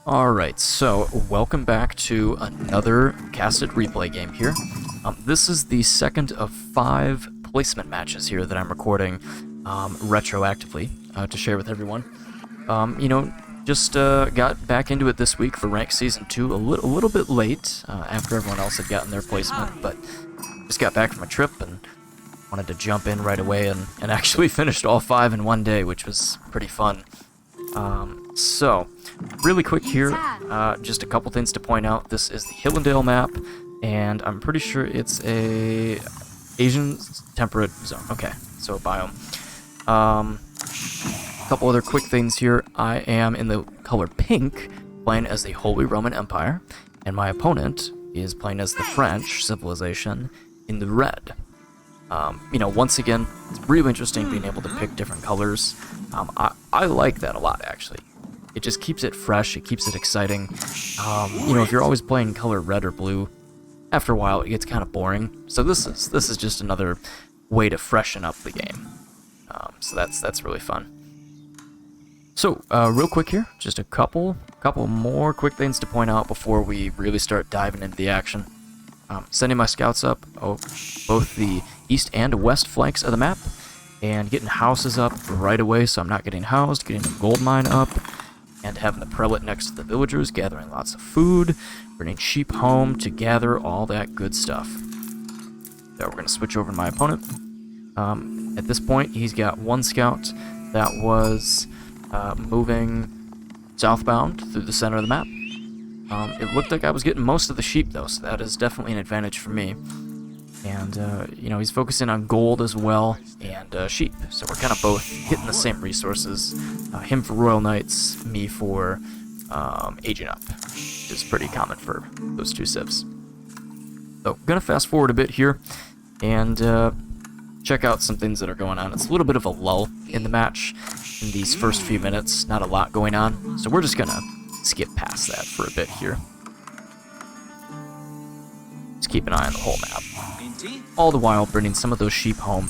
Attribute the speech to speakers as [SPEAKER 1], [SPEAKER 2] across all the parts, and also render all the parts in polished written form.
[SPEAKER 1] Alright, so welcome back to another casted replay game here. This is the second of 5 placement matches here that I'm recording retroactively to share with everyone. Just got back into it this week for Rank Season 2 a little bit late after everyone else had gotten their placement, but just got back from a trip and wanted to jump in right away and actually finished all 5 in one day, which was pretty fun. So, really quick here, just a couple things to point out. This is the Hillendale map, and I'm pretty sure it's a Asian temperate zone. Okay, so a biome. A couple other quick things here. I am in the color pink, playing as the Holy Roman Empire, and my opponent is playing as the French civilization in the red. Once again, it's really interesting being able to pick different colors. I like that a lot, actually. It just keeps it fresh, it keeps it exciting. If you're always playing color red or blue, after a while it gets kind of boring. So this is just another way to freshen up the game. So that's really fun. So, real quick here, just a couple more quick things to point out before we really start diving into the action. Sending my scouts up both the east and west flanks of the map, and getting houses up right away so I'm not getting housed, getting a gold mine up, and having the prelate next to the villagers, gathering lots of food, bringing sheep home to gather all that good stuff. So we're going to switch over to my opponent. At this point, he's got one scout that was moving southbound through the center of the map. It looked like I was getting most of the sheep, though, so that is definitely an advantage for me. And, he's focusing on gold as well, and sheep. So we're kind of both hitting the same resources. Him for Royal Knights, me for aging up, which is pretty common for those two civs. So I'm going to fast forward a bit here, and check out some things that are going on. It's a little bit of a lull in the match in these first few minutes, not a lot going on. So we're just going to skip past that for a bit here. Just keep an eye on the whole map. All the while bringing some of those sheep home,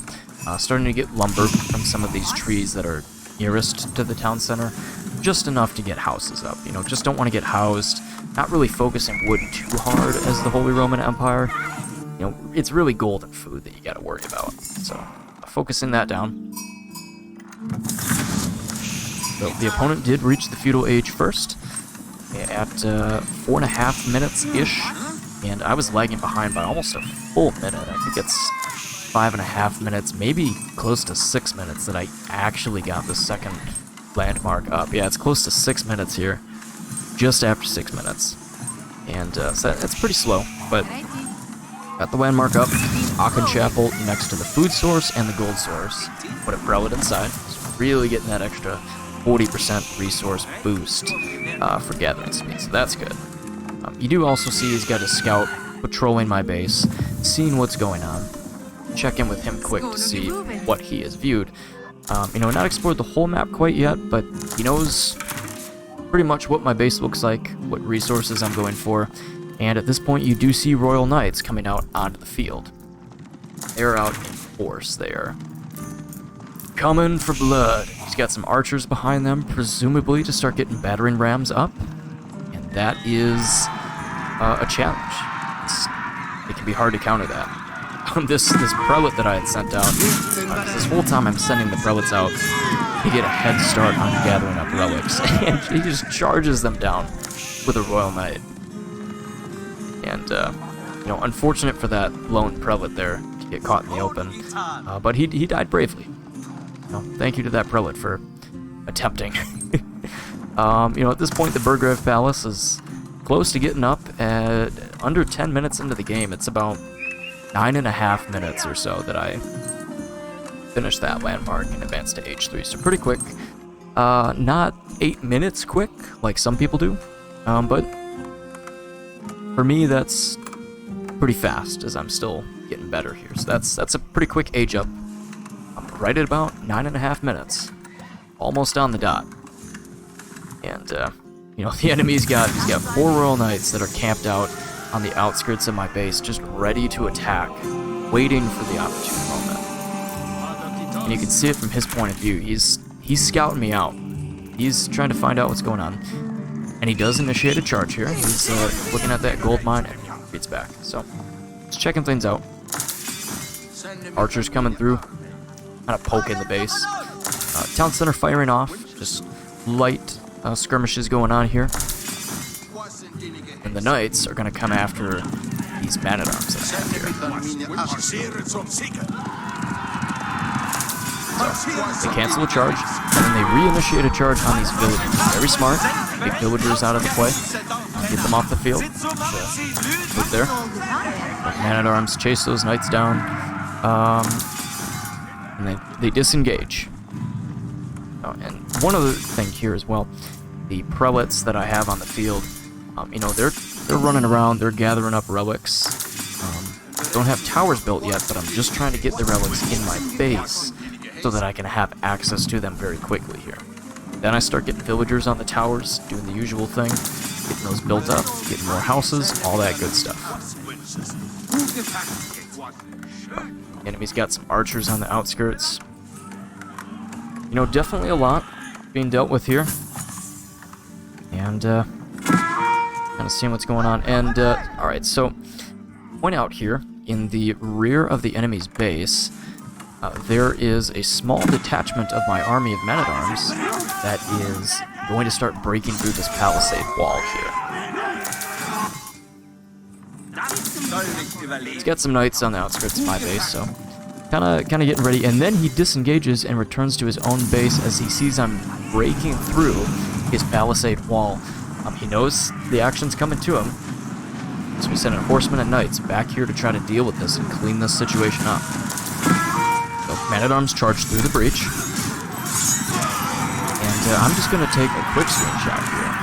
[SPEAKER 1] starting to get lumber from some of these trees that are nearest to the town center, just enough to get houses up. Just don't want to get housed, not really focusing wood too hard as the Holy Roman Empire. It's really gold and food that you got to worry about. So, focusing that down. So, the opponent did reach the feudal age first, at 4.5 minutes-ish. And I was lagging behind by almost a full minute. I think it's 5.5 minutes, maybe close to 6 minutes that I actually got the second landmark up. Yeah, it's close to 6 minutes here, just after 6 minutes. And so that's pretty slow, but got the landmark up. Aachen Chapel next to the food source and the gold source. Put a prelate inside, so really getting that extra 40% resource boost for gathering speed, so that's good. You do also see he's got a scout patrolling my base, seeing what's going on. Check in with him quick to see what he has viewed. Not explored the whole map quite yet, but he knows pretty much what my base looks like, what resources I'm going for, and at this point you do see Royal Knights coming out onto the field. They're out in force. They are coming for blood. He's got some archers behind them, presumably to start getting battering rams up, and that is a challenge. It can be hard to counter that. This prelate that I had sent out, this whole time I'm sending the prelates out to get a head start on gathering up relics, and he just charges them down with a Royal Knight. And, unfortunate for that lone prelate there to get caught in the open, but he died bravely. Thank you to that prelate for attempting. At this point the Burgrave Palace is close to getting up at under 10 minutes into the game. It's about 9.5 minutes or so that I finished that landmark and advanced to H3, so pretty quick. Not 8 minutes quick like some people do, but for me that's pretty fast as I'm still getting better here. So that's a pretty quick age up. I'm right at about 9.5 minutes, almost on the dot. And the enemy's got 4 Royal Knights that are camped out on the outskirts of my base, just ready to attack, waiting for the opportune moment. And you can see it from his point of view. He's scouting me out. He's trying to find out what's going on. And he does initiate a charge here. He's looking at that gold mine and retreats back. So, just checking things out. Archers coming through, kind of poking the base. Town center firing off, just light skirmishes going on here. And the knights are going to come after these man-at-arms that I have here. So, they cancel a charge, and then they reinitiate a charge on these villagers. Very smart. Get villagers out of the play. Get them off the field. Move there. Man-at-arms chase those knights down. And they disengage. Oh, and one other thing here as well. The prelates that I have on the field, you know, they're running around. They're gathering up relics. Don't have towers built yet, but I'm just trying to get the relics in my base so that I can have access to them very quickly here. Then I start getting villagers on the towers, doing the usual thing, getting those built up, getting more houses, all that good stuff. Enemy's got some archers on the outskirts. You know, definitely a lot being dealt with here. And, kind of seeing what's going on. And, alright, so, point out here, in the rear of the enemy's base, there is a small detachment of my army of men-at-arms that is going to start breaking through this palisade wall here. He's got some knights on the outskirts of my base, so kind of getting ready. And then he disengages and returns to his own base as he sees I'm breaking through his palisade wall. He knows the action's coming to him, so he's sending horsemen and knights back here to try to deal with this and clean this situation up. So man-at-arms charge through the breach. And I'm just going to take a quick screenshot here.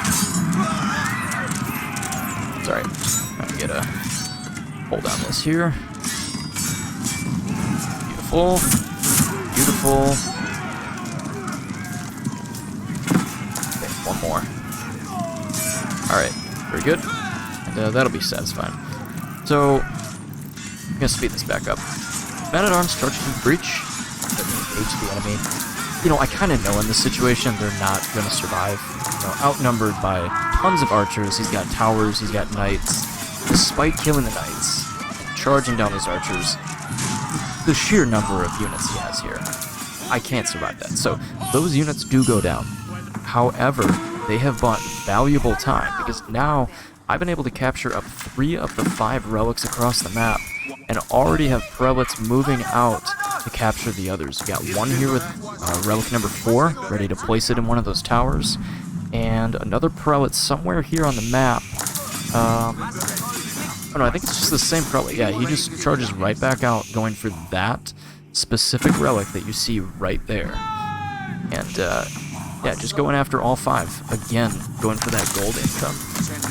[SPEAKER 1] Sorry, trying to get a hold on this here. Beautiful. Beautiful. Okay, one more. Alright, very good. And that'll be satisfying. So, I'm going to speed this back up. Man-at-arms charge through the breach. Engage the enemy. You know, I kind of know in this situation they're not going to survive. You know, outnumbered by tons of archers. He's got towers, he's got knights. Despite killing the knights, charging down those archers, the sheer number of units he has here, I can't survive that. So, those units do go down. However, they have bought valuable time, because now I've been able to capture up 3 of the 5 relics across the map, and already have prelates moving out to capture the others. You got one here with relic number 4, ready to place it in one of those towers, and another prelate somewhere here on the map. Oh no, I think it's just the same prelate. Yeah, he just charges right back out, going for that specific relic that you see right there. And, yeah, just going after all 5. Again, going for that gold income.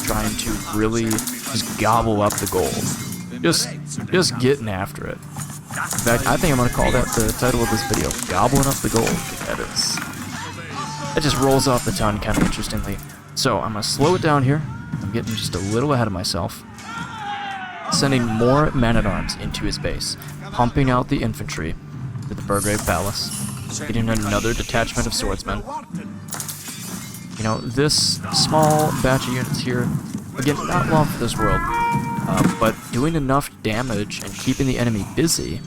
[SPEAKER 1] Trying to really just gobble up the gold. Just getting after it. In fact, I think I'm going to call that the title of this video. Gobbling up the gold. That just rolls off the tongue kind of interestingly. So, I'm going to slow it down here. I'm getting just a little ahead of myself. Sending more men-at-arms into his base. Pumping out the infantry to the Burgrave Palace. Getting another detachment of swordsmen. You know, this small batch of units here, again, not long for this world, but doing enough damage and keeping the enemy busy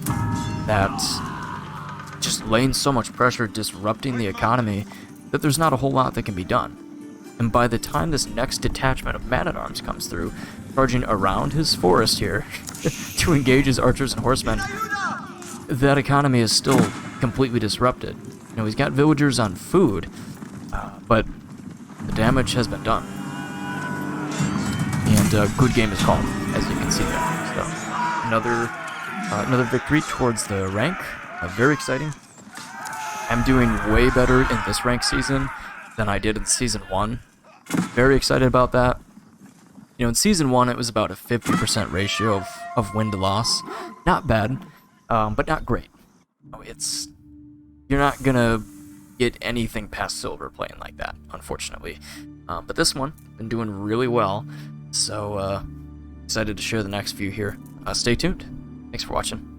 [SPEAKER 1] that just laying so much pressure, disrupting the economy, that there's not a whole lot that can be done. And by the time this next detachment of man-at-arms comes through, charging around his forest here to engage his archers and horsemen, that economy is still completely disrupted. You know, he's got villagers on food, but the damage has been done. And good game is called, as you can see there. So another victory towards the rank. Very exciting. I'm doing way better in this rank season than I did in Season 1. Very excited about that. You know, in Season 1 it was about a 50% ratio of win to loss. Not bad, but not great. You're not gonna get anything past silver playing like that, unfortunately. But this one, been doing really well, so excited to share the next few here. Stay tuned. Thanks for watching.